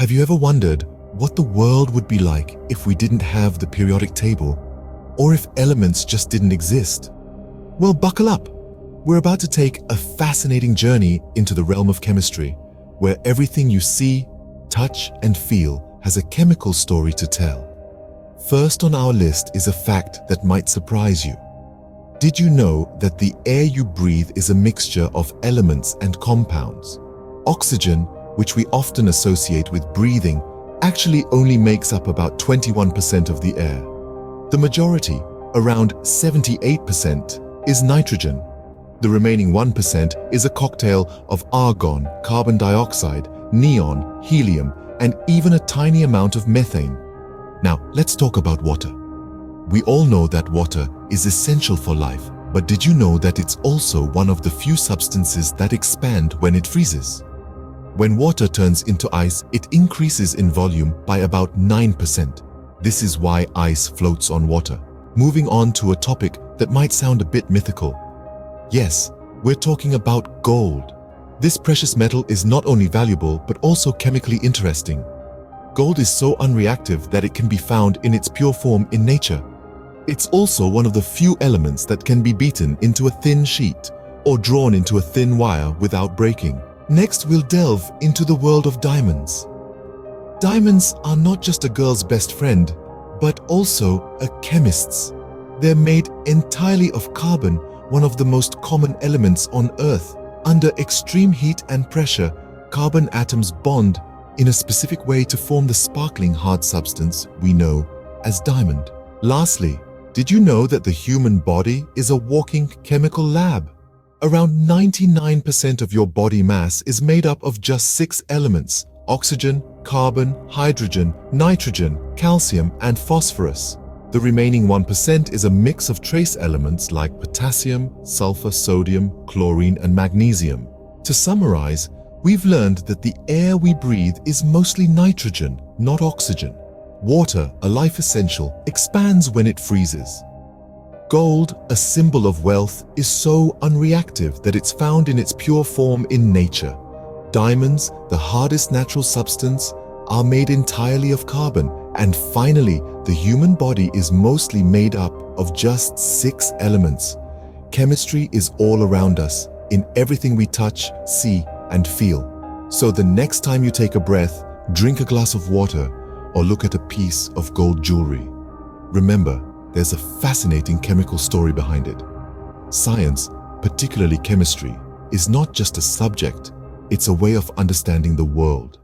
Have you ever wondered what the world would be like if we didn't have the periodic table, or if elements just didn't exist? Well, buckle up. We're about to take a fascinating journey into the realm of chemistry, where everything you see, touch, and feel has a chemical story to tell. First on our list is a fact that might surprise you. Did you know that the air you breathe is a mixture of elements and compounds? Oxygen, which we often associate with breathing, actually only makes up about 21% of the air. The majority, around 78%, is nitrogen. The remaining 1% is a cocktail of argon, carbon dioxide, neon, helium, and even a tiny amount of methane. Now, let's talk about water. We all know that water is essential for life, but did you know that it's also one of the few substances that expand when it freezes? When water turns into ice, it increases in volume by about 9%. This is why ice floats on water. Moving on to a topic that might sound a bit mythical. Yes, we're talking about gold. This precious metal is not only valuable, but also chemically interesting. Gold is so unreactive that it can be found in its pure form in nature. It's also one of the few elements that can be beaten into a thin sheet or drawn into a thin wire without breaking. Next, we'll delve into the world of diamonds. Diamonds are not just a girl's best friend, but also a chemist's. They're made entirely of carbon, one of the most common elements on Earth. Under extreme heat and pressure, carbon atoms bond in a specific way to form the sparkling hard substance we know as diamond. Lastly, did you know that the human body is a walking chemical lab? Around 99% of your body mass is made up of just 6 elements: oxygen, carbon, hydrogen, nitrogen, calcium, and phosphorus. The remaining 1% is a mix of trace elements like potassium, sulfur, sodium, chlorine, and magnesium. To summarize, we've learned that the air we breathe is mostly nitrogen, not oxygen. Water, a life essential, expands when it freezes. Gold, a symbol of wealth, is so unreactive that it's found in its pure form in nature. Diamonds, the hardest natural substance, are made entirely of carbon. And finally, the human body is mostly made up of just 6 elements. Chemistry is all around us, in everything we touch, see, and feel. So the next time you take a breath, drink a glass of water, or look at a piece of gold jewelry, remember, there's a fascinating chemical story behind it. Science, particularly chemistry, is not just a subject, it's a way of understanding the world.